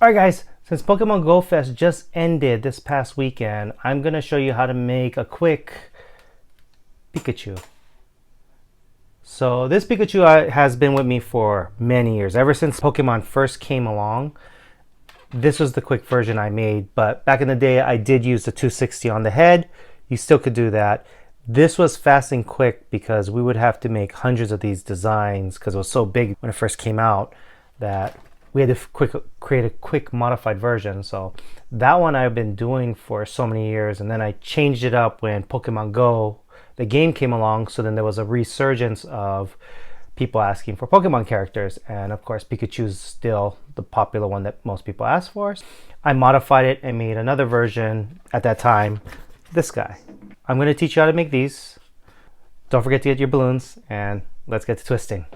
Alright guys, since Pokemon Go Fest just ended this past weekend, I'm going to show you how to make a quick Pikachu. So this Pikachu has been with me for many years. Ever since Pokemon first came along, this was the quick version I made. But back in the day, I did use the 260 on the head. You still could do that. This was fast and quick because we would have to make hundreds of these designs because it was so big when it first came out that we had to create a quick modified version. So that one I've been doing for so many years, and then I changed it up when Pokemon Go, the game, came along. So then there was a resurgence of people asking for Pokemon characters, and of course Pikachu's still the popular one that most people ask for. I modified it and made another version at that time, this guy. I'm going to teach you how to make these. Don't forget to get your balloons, and let's get to twisting.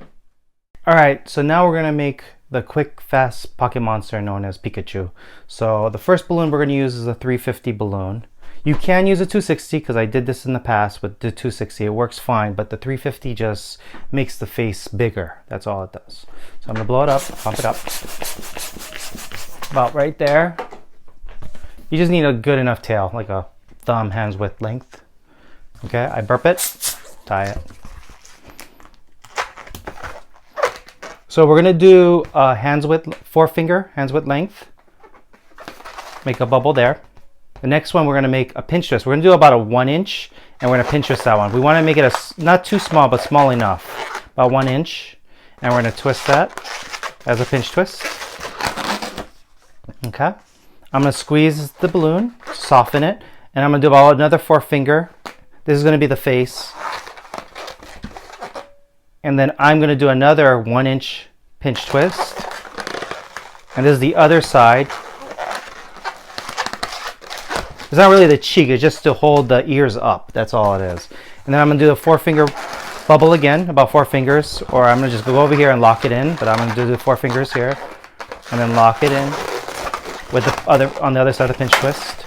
Alright, so now we're going to make the quick, fast pocket monster known as Pikachu. So the first balloon we're going to use is a 350 balloon. You can use a 260 because I did this in the past with the 260. It works fine, but the 350 just makes the face bigger. That's all it does. So I'm going to blow it up, pump it up. About right there. You just need a good enough tail, like a thumb, hands width length. Okay, I burp it, tie it. So we're going to do hands width, forefinger, hands width length. Make a bubble there. The next one we're going to make a pinch twist. We're going to do about a 1 inch, and we're going to pinch twist that one. We want to make it not too small, but small enough. About 1 inch. And we're going to twist that as a pinch twist. Okay. I'm going to squeeze the balloon, soften it, and I'm going to do about another forefinger. This is going to be the face. And then I'm going to do another 1 inch pinch twist. And this is the other side. It's not really the cheek, it's just to hold the ears up. That's all it is. And then I'm going to do the forefinger bubble again, about 4 fingers. Or I'm going to just go over here and lock it in. But I'm going to do the 4 fingers here. And then lock it in with the other on the other side of the pinch twist.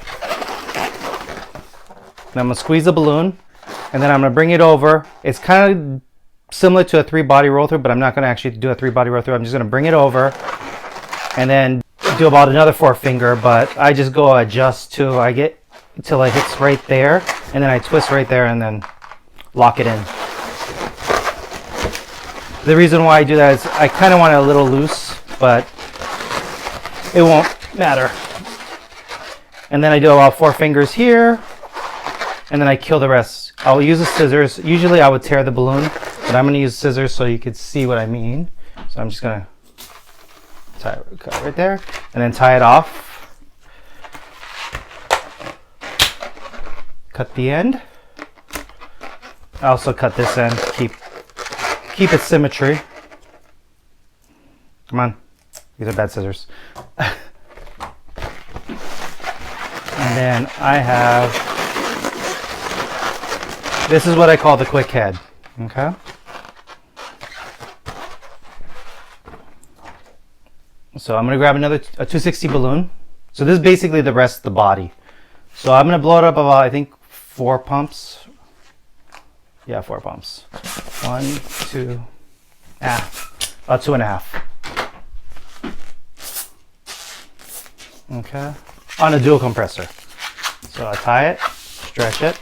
And I'm going to squeeze the balloon. And then I'm going to bring it over. It's kind of similar to a 3 body roll through, but I'm not going to actually do a 3 body roll through. I'm just going to bring it over and then do about another forefinger, but I just go adjust to, I get until it hits right there, and then I twist right there and then lock it in. The reason why I do that is I kind of want it a little loose, but it won't matter. And then I do about 4 fingers here, and then I kill the rest. I'll use the scissors. Usually I would tear the balloon, but I'm going to use scissors so you could see what I mean. So I'm just going to cut right there and then tie it off. Cut the end. I also cut this end to keep its symmetry. Come on. These are bad scissors. And then I have, this is what I call the quick head. Okay. So I'm going to grab a 260 balloon. So this is basically the rest of the body. So I'm going to blow it up about, I think, 4 pumps. Yeah, 4 pumps. 1, 2, about 2.5. Okay. On a dual compressor. So I tie it, stretch it.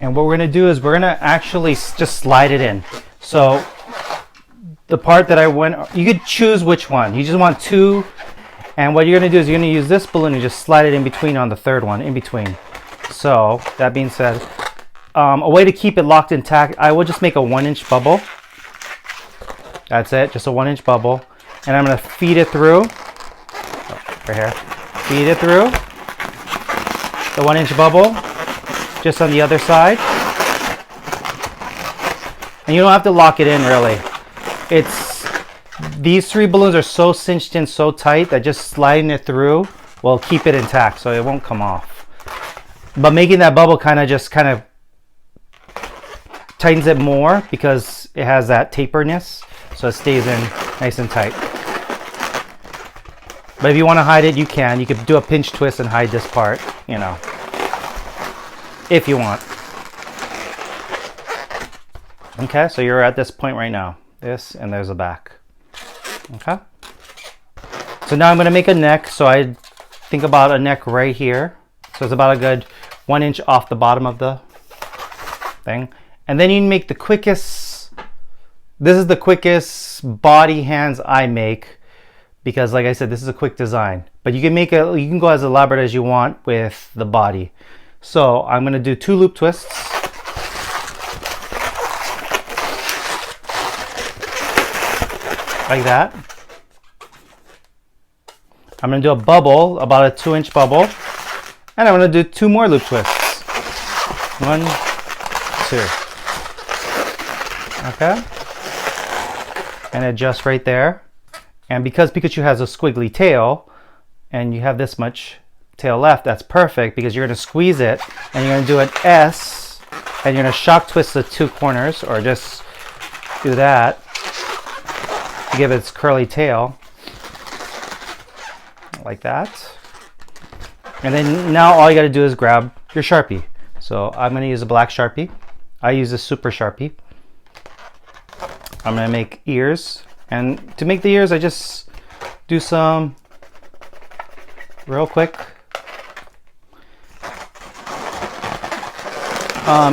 And what we're going to do is we're going to actually just slide it in. So the part that I went, you could choose which one. You just want 2. And what you're going to do is you're going to use this balloon and just slide it in between on the third one, in between. So that being said, a way to keep it locked intact, I will just make a 1 inch bubble. That's it, just a 1 inch bubble. And I'm going to feed it through, right here, feed it through the 1 inch bubble, just on the other side. And you don't have to lock it in really. These 3 balloons are so cinched in so tight that just sliding it through will keep it intact so it won't come off. But making that bubble kind of tightens it more because it has that taperness, so it stays in nice and tight. But if you want to hide it, you can. You could do a pinch twist and hide this part, you know, if you want. Okay, so you're at this point right now. This, and there's the back. Okay. So So now I'm going to make a neck. So I think about a neck right here. So it's about a good 1 inch off the bottom of the thing. And then you make the quickest, this is the quickest body hands I make, because like I said, this is a quick design, but you can make it, you can go as elaborate as you want with the body. So I'm going to do 2 loop twists. Like that. I'm going to do a bubble, about a 2-inch bubble. And I'm going to do 2 more loop twists. 1, 2. Okay. And adjust right there. And because Pikachu has a squiggly tail, and you have this much tail left, that's perfect, because you're going to squeeze it, and you're going to do an S, and you're going to shock twist the 2 corners, or just do that to give it its curly tail, like that. And then now all you got to do is grab your Sharpie. So I'm going to use a black Sharpie. I use a super Sharpie. I'm going to make ears. And to make the ears, I just do some real quick.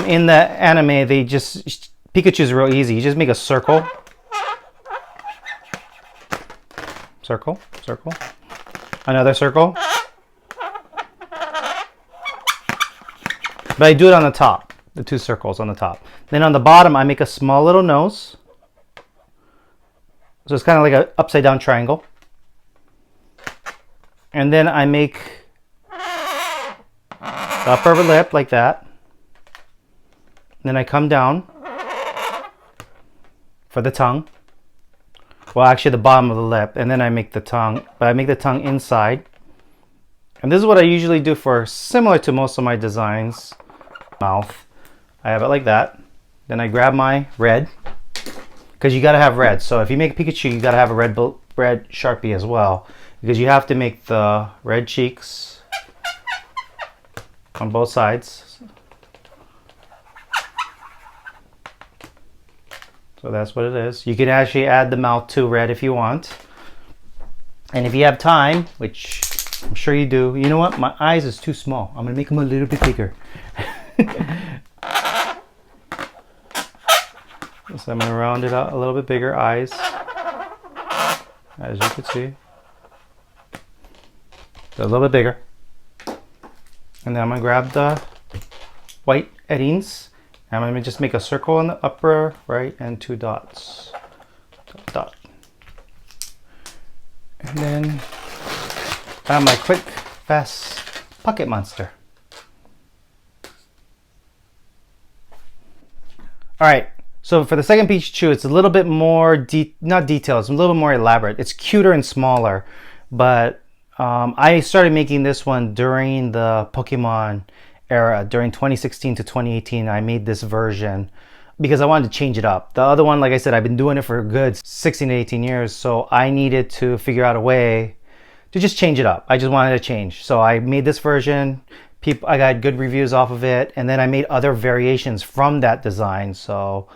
In the anime, they just, Pikachu's real easy. You just make a circle. Circle, circle. Another circle. But I do it on the top, the 2 circles on the top. Then on the bottom, I make a small little nose. So it's kind of like an upside down triangle. And then I make the upper lip like that. Then I come down for the tongue. Well, actually the bottom of the lip. And then I make the tongue, but I make the tongue inside. And this is what I usually do for, similar to most of my designs. Mouth. I have it like that. Then I grab my red, because you got to have red. So if you make Pikachu, you got to have a red Sharpie as well, because you have to make the red cheeks on both sides. So that's what it is. You can actually add the mouth to red if you want. And if you have time, which I'm sure you do, you know what? My eyes is too small. I'm going to make them a little bit bigger. So I'm going to round it out a little bit bigger, eyes, as you can see. So a little bit bigger. And then I'm going to grab the white eddings. I'm going to just make a circle in the upper right and 2 dots. Dot. And then I have my quick, fast pocket monster. Alright, so for the second Pikachu, it's a little bit more, not detailed, it's a little more elaborate. It's cuter and smaller, but I started making this one during the Pokemon era, during 2016 to 2018. I made this version because I wanted to change it up. The other one, like I said, I've been doing it for a good 16 to 18 years, so I needed to figure out a way to just change it up. I just wanted to change. So I made this version. I got good reviews off of it, and then I made other variations from that design. So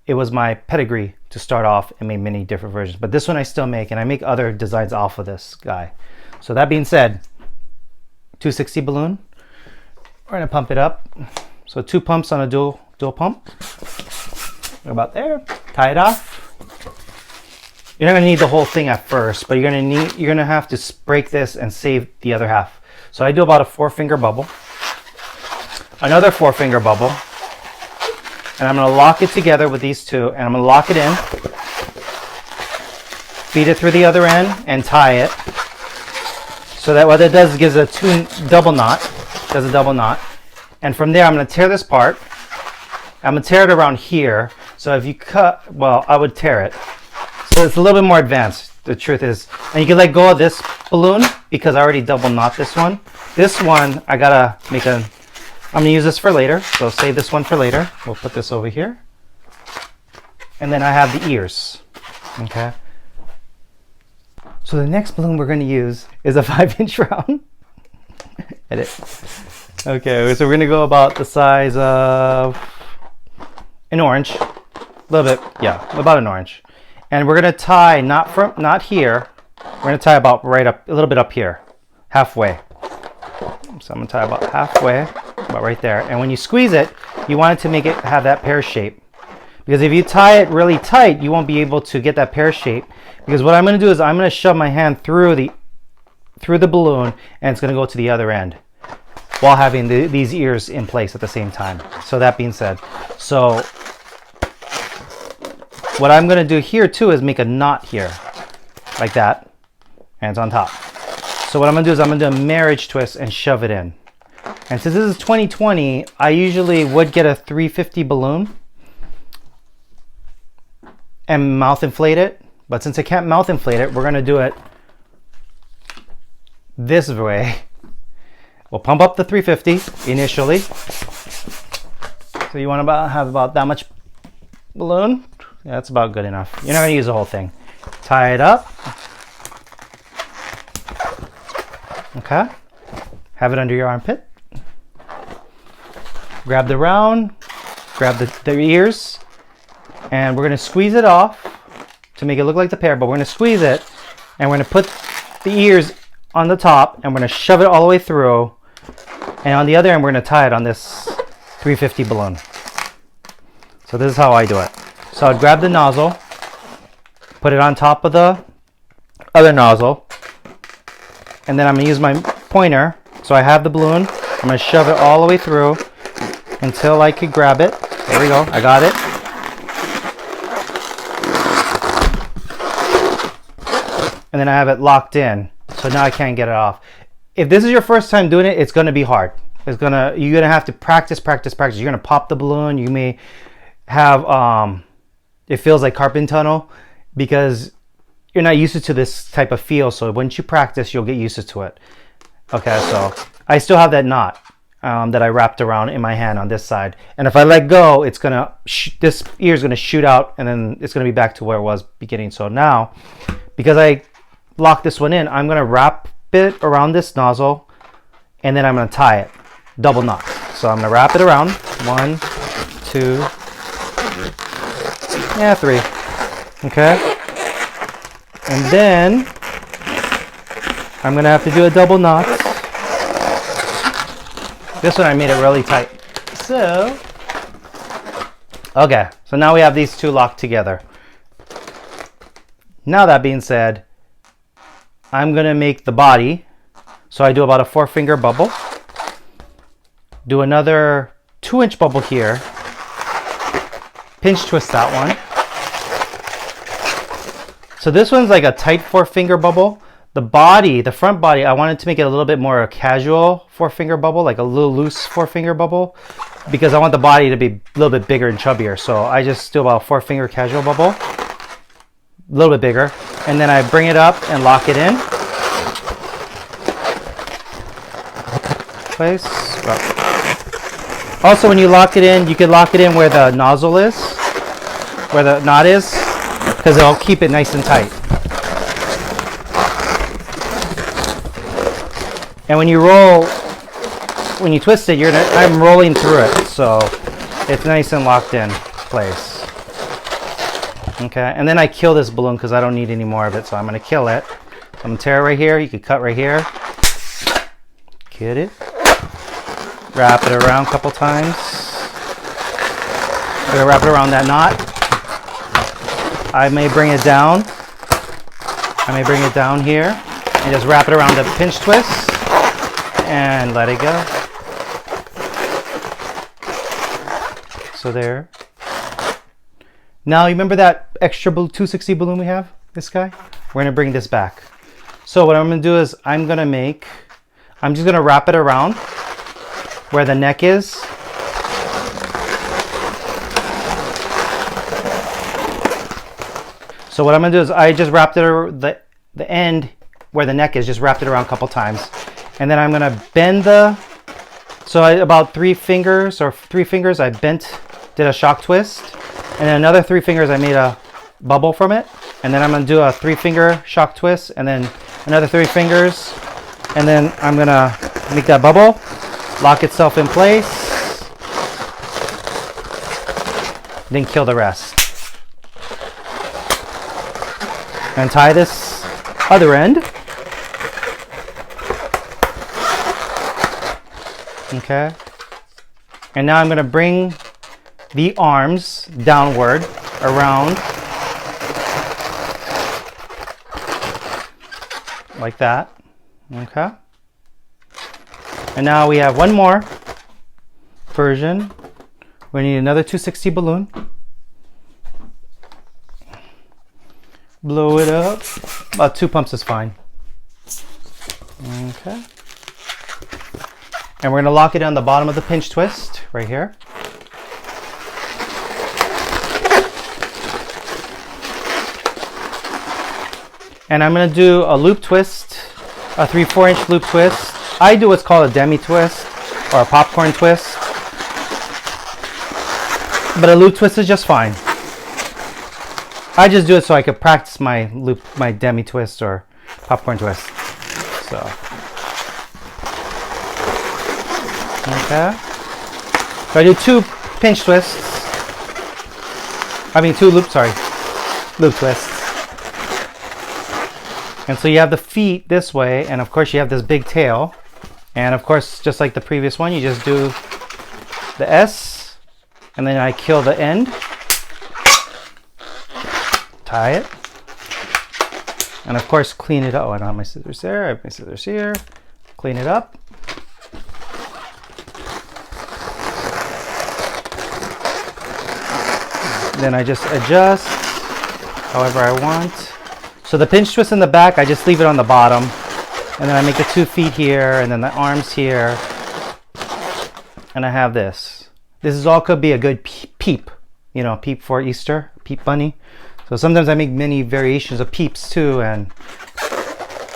it was my pedigree to start off and make many different versions. But this one I still make, and I make other designs off of this guy. So that being said, 260 balloon. We're gonna pump it up. So 2 pumps on a dual pump. About there. Tie it off. You're not gonna need the whole thing at first, but you're gonna have to break this and save the other half. So I do about a 4-finger bubble, another 4-finger bubble, and I'm going to lock it together with these 2, and I'm going to lock it in, feed it through the other end, and tie it. So that what it does is gives a double knot, does a double knot, and from there I'm going to tear this part. I'm going to tear it around here. So if you cut, well, I would tear it. So it's a little bit more advanced. The truth is, and you can let go of this balloon because I already double knot this one. This one, I gotta make I'm gonna use this for later, so save this one for later. We'll put this over here. And then I have the ears, okay? So the next balloon we're gonna use is a 5-inch round. Edit. Okay, so we're gonna go about the size of an orange. A little bit, yeah, about an orange. And we're gonna tie not here, We're going to tie about right up, a little bit up here, halfway. So I'm going to tie about halfway, about right there. And when you squeeze it, you want it to make it have that pear shape. Because if you tie it really tight, you won't be able to get that pear shape. Because what I'm going to do is I'm going to shove my hand through the balloon, and it's going to go to the other end while having these ears in place at the same time. So that being said, so what I'm going to do here too is make a knot here, like that, and it's on top. So what I'm going to do is I'm going to do a marriage twist and shove it in. And since this is 2020, I usually would get a 350 balloon and mouth inflate it. But since I can't mouth inflate it, we're going to do it this way. We'll pump up the 350 initially. So you want to have about that much balloon. Yeah, that's about good enough. You're not going to use the whole thing. Tie it up. Okay. Have it under your armpit. Grab the round. Grab the ears. And we're going to squeeze it off to make it look like the pear, but we're going to squeeze it. And we're going to put the ears on the top, and we're going to shove it all the way through. And on the other end, we're going to tie it on this 350 balloon. So this is how I do it. So I'd grab the nozzle, put it on top of the other nozzle, and then I'm going to use my pointer. So I have the balloon. I'm going to shove it all the way through until I could grab it. There we go. I got it. And then I have it locked in. So now I can't get it off. If this is your first time doing it, it's going to be hard. You're going to have to practice. You're going to pop the balloon. You may have, it feels like carpal tunnel because you're not used to this type of feel. So once you practice, you'll get used to it. Okay, so I still have that knot that I wrapped around in my hand on this side. And if I let go, it's going to, this ear is going to shoot out, and then it's going to be back to where it was beginning. So now, because I lock this one in, I'm going to wrap it around this nozzle, and then I'm going to tie it, double knot. So I'm going to wrap it around, 1, 2, yeah, 3. Okay, and then I'm going to have to do a double knot. This one I made it really tight. So okay, so now we have these two locked together. Now that being said, I'm going to make the body. So I do about a 4-finger bubble. Do another 2-inch bubble here. Pinch twist that one. So this one's like a tight 4-finger bubble. The body, the front body, I wanted to make it a little bit more a casual 4-finger bubble, like a little loose 4-finger bubble, because I want the body to be a little bit bigger and chubbier. So I just do about a 4-finger casual bubble. A little bit bigger, and then I bring it up and lock it in place. Also, when you lock it in, you can lock it in where the nozzle is, where the knot is, because it'll keep it nice and tight. And when you roll, when you twist it, I'm rolling through it, so it's nice and locked in place. Okay, and then I kill this balloon because I don't need any more of it, so I'm going to kill it. I'm going to tear it right here. You could cut right here. Get it. Wrap it around a couple times. I'm going to wrap it around that knot. I may bring it down. I may bring it down here and just wrap it around the pinch twist and let it go. So there. Now, you remember that extra 260 balloon we have? This guy? We're going to bring this back. So what I'm going to do is I'm just going to wrap it around where the neck is. So what I'm going to do is I just wrapped it, the end where the neck is, just wrapped it around a couple times. And then I'm going to bend about 3 fingers, I did a shock twist. And then another 3 fingers, I made a bubble from it. And then I'm going to do a 3-finger shock twist. And then another 3 fingers. And then I'm going to make that bubble, lock itself in place. Then kill the rest. And tie this Other end. Okay. And now I'm going to bring the arms downward, around, like that. Okay. And now we have one more version. We need another 260 balloon. Blow it up. About 2 pumps is fine. Okay. And we're going to lock it on the bottom of the pinch twist right here. And I'm going to do a loop twist, a 3/4 inch loop twist. I do what's called a demi twist or a popcorn twist. But a loop twist is just fine. I just do it so I could practice my demi twist or popcorn twist. So, okay. So I do 2 pinch twists. I mean 2 loop twists. And so you have the feet this way, and of course you have this big tail. And of course, just like the previous one, you just do the S, and then I kill the end. Tie it. And of course, clean it up. Oh, I don't have my scissors there. I have my scissors here. Clean it up. Then I just adjust however I want. So the pinch twist in the back, I just leave it on the bottom. And then I make the 2 feet here, and then the arms here. And I have this. This is all could be a good peep. You know, peep for Easter, peep bunny. So sometimes I make many variations of peeps too, and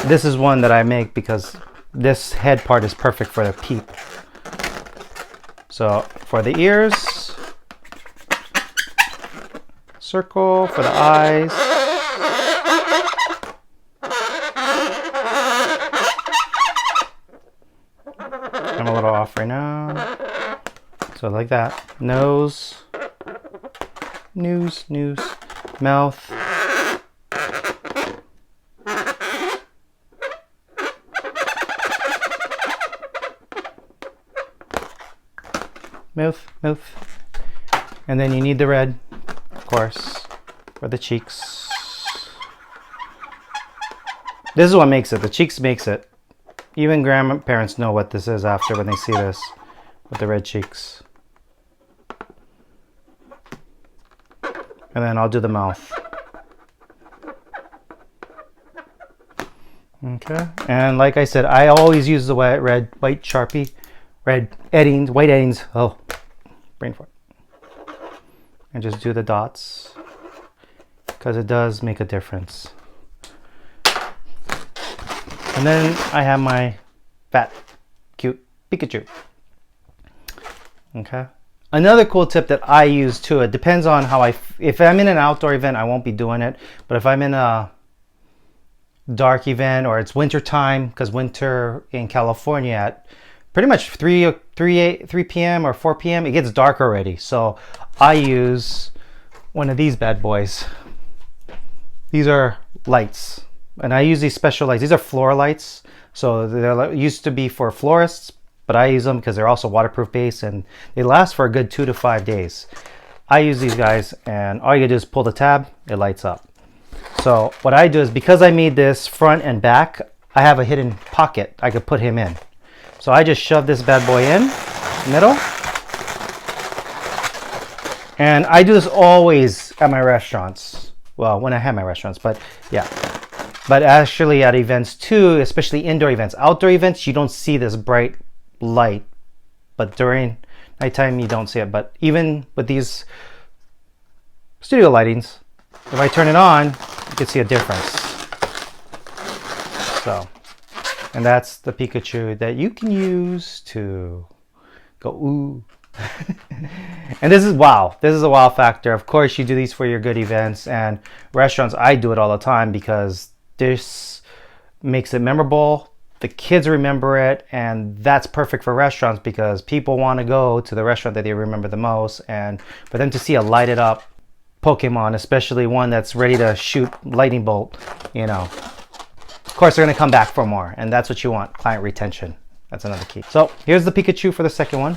this is one that I make because this head part is perfect for the peep. So for the ears, circle for the eyes. I'm a little off right now. So like that. Nose. Mouth. Mouth. And then you need the red, of course, for the cheeks. This is what makes it. The cheeks makes it. Even grandparents know what this is after when they see this with the red cheeks. And then I'll do the mouth. Okay. And like I said, I always use the white Sharpie, white eddings. Oh, brain fart. And just do the dots because it does make a difference. And then I have my fat, cute Pikachu. Okay. Another cool tip that I use too, it depends on how if I'm in an outdoor event, I won't be doing it. But if I'm in a dark event or it's winter time, because winter in California at pretty much 3 p.m. or 4 p.m., it gets dark already. So I use one of these bad boys. These are lights. And I use these special lights. These are floor lights. So they used to be for florists, but I use them because they're also waterproof based and they last for a good 2 to 5 days. I use these guys and all you gotta do is pull the tab, it lights up. So what I do is because I made this front and back, I have a hidden pocket I could put him in. So I just shove this bad boy in, middle. And I do this always at my restaurants. Well, when I have my restaurants, but yeah. But actually at events too, especially indoor events. Outdoor events, you don't see this bright light. But during nighttime, you don't see it. But even with these studio lightings, if I turn it on, you can see a difference. So, and that's the Pikachu that you can use to go ooh. And this is wow. This is a wow factor. Of course, you do these for your good events and restaurants. I do it all the time because this makes it memorable. The kids remember it, and that's perfect for restaurants because people want to go to the restaurant that they remember the most. And for them to see a lighted up Pokemon, especially one that's ready to shoot lightning bolt, you know, course, they're going to come back for more, and that's what you want, client retention. That's another key. So here's the Pikachu for the second one.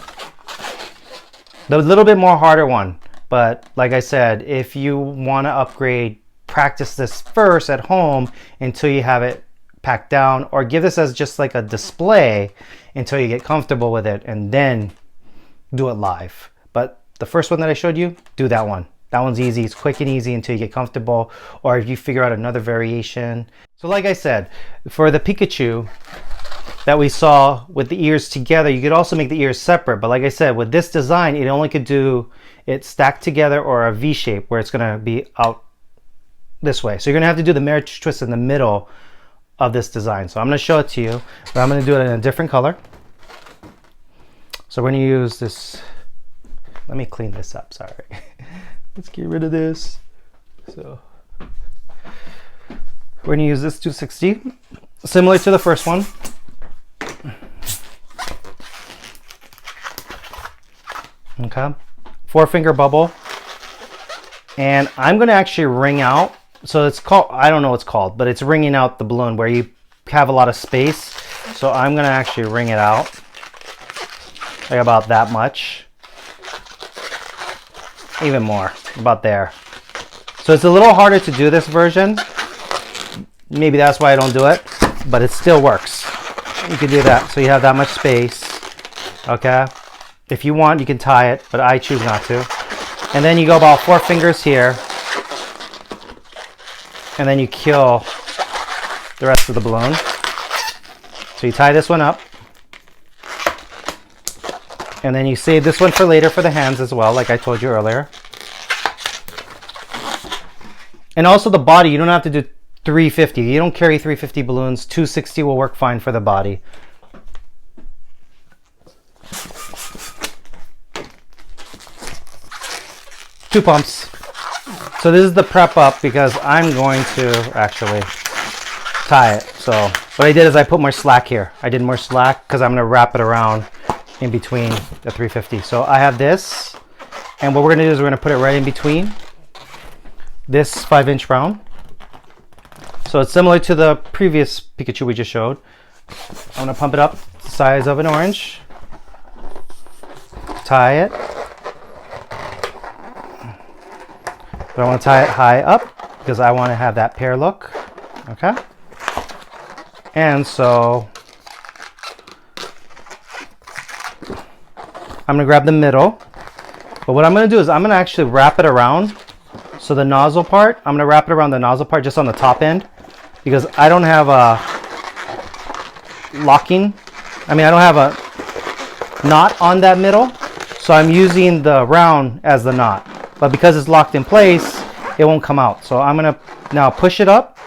The little bit more harder one, but like I said, if you want to upgrade, practice this first at home until you have it packed down, or give this as just like a display until you get comfortable with it, and then do it live. But the first one that I showed you, do that one. That one's easy. It's quick and easy until you get comfortable, or if you figure out another variation. So like I said, for the Pikachu that we saw with the ears together, you could also make the ears separate. But like I said, with this design, it only could do it stacked together or a V shape where it's going to be out this way. So you're going to have to do the marriage twist in the middle of this design. So I'm going to show it to you, but I'm going to do it in a different color. So we're going to use this. Let me clean this up. Sorry. Let's get rid of this. So we're going to use this 260, similar to the first one. Okay, 4-finger bubble, and I'm going to actually ring out. So it's called, I don't know what it's called, but it's ringing out the balloon where you have a lot of space. So I'm going to actually ring it out like about that much, even more, about there. So it's a little harder to do this version. Maybe that's why I don't do it, but it still works. You can do that. So you have that much space. Okay. If you want, you can tie it, but I choose not to. And then you go about 4 fingers here, and then you kill the rest of the balloon. So you tie this one up, and then you save this one for later for the hands as well, like I told you earlier. And also the body, you don't have to do 350. You don't carry 350 balloons. 260 will work fine for the body. Two pumps. So this is the prep up because I'm going to actually tie it. So what I did is I put more slack here. I did more slack because I'm going to wrap it around in between the 350. So I have this, and what we're going to do is we're going to put it right in between this 5-inch round. So it's similar to the previous Pikachu we just showed. I'm going to pump it up the size of an orange. Tie it. But I want to tie it high up because I want to have that pear look. Okay. And so I'm going to grab the middle. But what I'm going to do is I'm going to actually wrap it around. So the nozzle part, I'm going to wrap it around the nozzle part just on the top end because I don't have a locking. I don't have a knot on that middle. So I'm using the round as the knot. But because it's locked in place, it won't come out. So I'm going to now push it up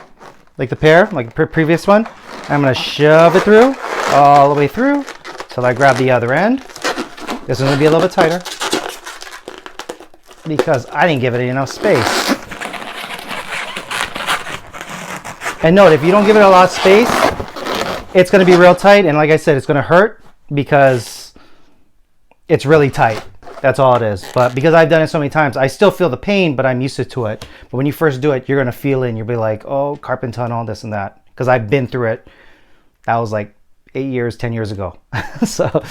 like the pear, like the previous one. I'm going to shove it through, all the way through, till I grab the other end. This is going to be a little bit tighter because I didn't give it enough space. And note, if you don't give it a lot of space, it's going to be real tight. And like I said, it's going to hurt because it's really tight. That's all it is. But because I've done it so many times, I still feel the pain, but I'm used to it. But when you first do it, you're going to feel it and you'll be like, oh, carpal tunnel, this and that. Because I've been through it. That was like 8 years, 10 years ago. So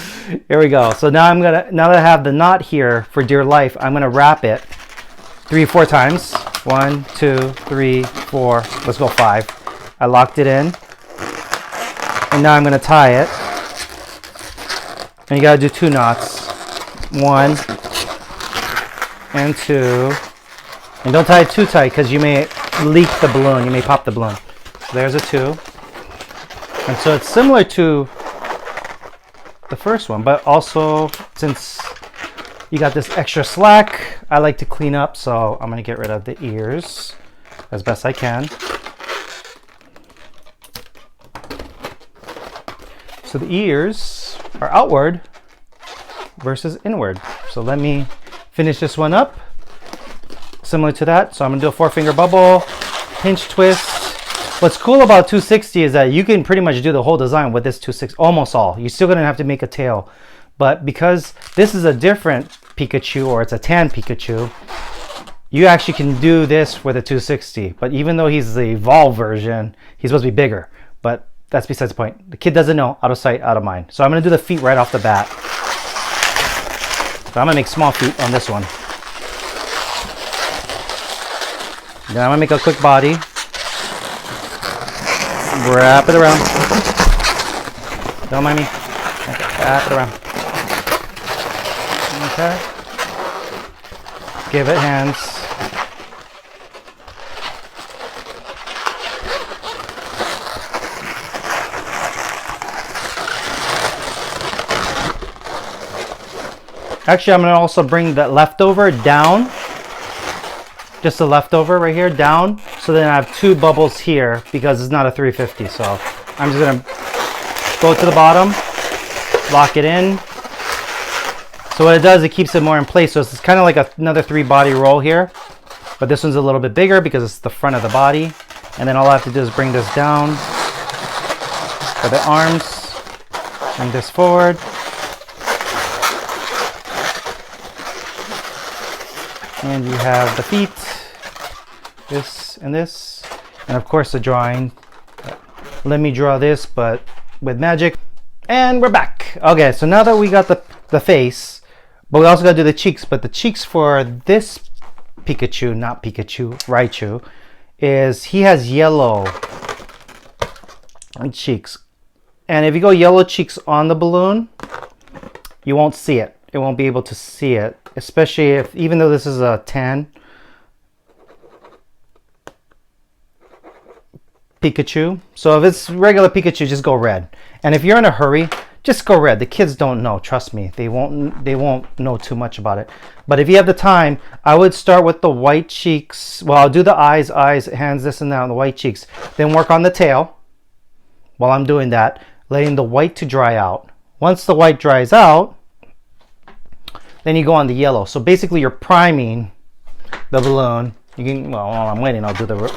here we go. So now now that I have the knot here for dear life, I'm going to wrap it 3 or 4 times. 1, 2, 3, 4. Let's go 5. I locked it in. And now I'm going to tie it. And you got to do 2 knots. 1 and 2, and don't tie it too tight because you may leak the balloon, you may pop the balloon. So there's a 2, and so it's similar to the first one, but also since you got this extra slack, I like to clean up, so I'm going to get rid of the ears as best I can. So the ears are outward versus inward. So let me finish this one up similar to that. So I'm gonna do a 4-finger bubble, pinch twist. What's cool about 260 is that you can pretty much do the whole design with this 260, almost all. You're still gonna have to make a tail, but because this is a different Pikachu, or it's a tan Pikachu, you actually can do this with a 260. But even though he's the evolved version, he's supposed to be bigger. But that's besides the point. The kid doesn't know, out of sight, out of mind. So I'm going to do the feet right off the bat. So I'm going to make small feet on this one. Then I'm going to make a quick body. Wrap it around. Don't mind me. Wrap it around. Okay. Give it hands. Actually, I'm going to also bring the leftover down. Just the leftover right here down. So then I have 2 bubbles here because it's not a 350. So I'm just going to go to the bottom, lock it in. So what it does, it keeps it more in place. So it's kind of like another 3-body roll here. But this one's a little bit bigger because it's the front of the body. And then all I have to do is bring this down for the arms. Bring this forward. And you have the feet, this and this, and of course the drawing. Let me draw this, but with magic. And we're back. Okay, so now that we got the face, but we also got to do the cheeks. But the cheeks for this Pikachu, not Pikachu, Raichu, is he has yellow cheeks. And if you go yellow cheeks on the balloon, you won't see it. It won't be able to see it, especially if, even though this is a tan Pikachu. So if it's regular Pikachu, just go red. And if you're in a hurry, just go red. The kids don't know, trust me. They won't know too much about it. But if you have the time, I would start with the white cheeks. Well, I'll do the eyes, hands, this and that on the white cheeks. Then work on the tail while I'm doing that, letting the white to dry out. Once the white dries out, then you go on the yellow. So basically you're priming the balloon. You can, well, while I'm waiting, I'll do the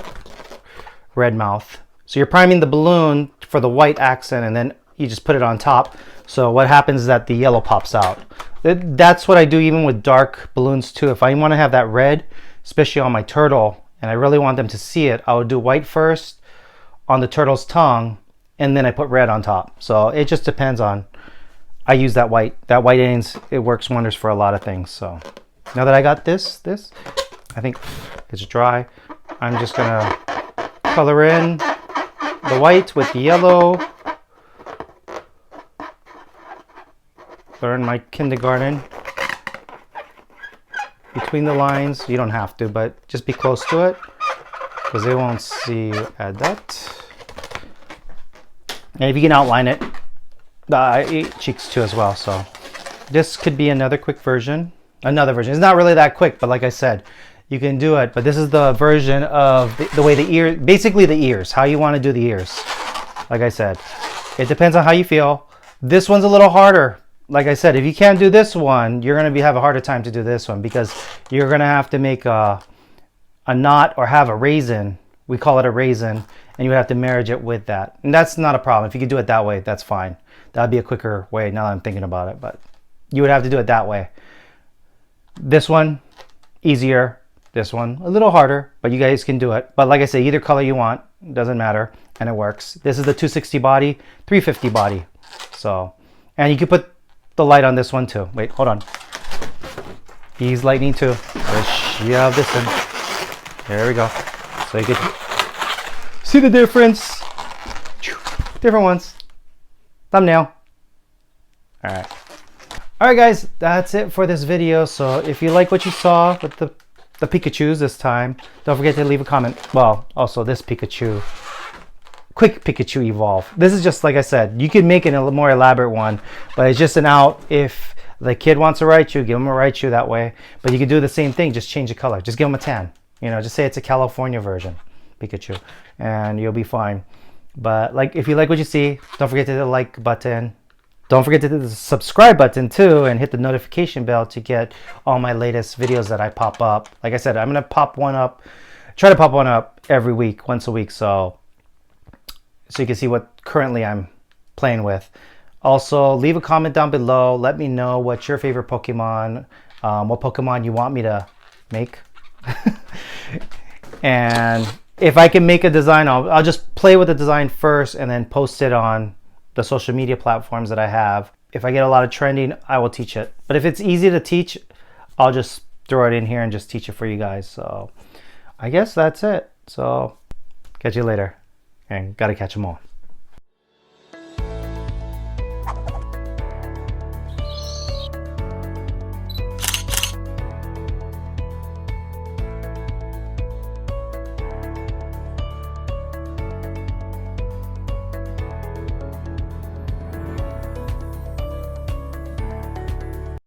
red mouth. So you're priming the balloon for the white accent, and then you just put it on top. So what happens is that the yellow pops out. That's what I do even with dark balloons too. If I want to have that red, especially on my turtle, and I really want them to see it, I would do white first on the turtle's tongue, and then I put red on top. So it just depends on, I use that white. That white ends, it works wonders for a lot of things. So now that I got this, I think it's dry. I'm just gonna color in the white with the yellow. Learn my kindergarten. Between the lines, you don't have to, but just be close to it because they won't see you add that. And if you can outline it, the cheeks too as well. So this could be another quick version. It's not really that quick, but like I said, you can do it. But this is the version of the way the ear, basically the ears, how you want to do the ears. Like I said, it depends on how you feel. This one's a little harder. Like I said, if you can't do this one, you're going to have a harder time to do this one because you're going to have to make a knot or have a raisin. We call it a raisin, and you would have to marriage it with that. And that's not a problem. If you could do it that way, that's fine. That'd be a quicker way now that I'm thinking about it, but you would have to do it that way. This one, easier. This one, a little harder, but you guys can do it. But like I say, either color you want, doesn't matter, and it works. This is the 260 body, 350 body. So, and you can put the light on this one too. Wait, hold on. He's lightning too. Let's shove this in. There we go. So you can see the difference. Different ones. Thumbnail. All right guys, that's it for this video. So if you like what you saw with the Pikachus this time, don't forget to leave a comment. Well, also this Pikachu, quick Pikachu evolve. This is just, like I said, you can make it a more elaborate one, but it's just an out. If the kid wants a Raichu, give him a Raichu that way. But you can do the same thing, just change the color. Just give him a tan. You know, just say it's a California version Pikachu, and you'll be fine. But like, if you like what you see, don't forget to hit the like button. Don't forget to hit the subscribe button too, and hit the notification bell to get all my latest videos that I pop up. Like I said, I'm gonna pop one up, try to pop one up every week, once a week, so you can see what currently I'm playing with. Also, leave a comment down below. Let me know what's your favorite Pokemon, what Pokemon you want me to make. And If I can make a design, I'll just play with the design first and then post it on the social media platforms that I have. If I get a lot of trending, I will teach it. But if it's easy to teach, I'll just throw it in here and just teach it for you guys. So I guess that's it. So catch you later, and gotta catch them all.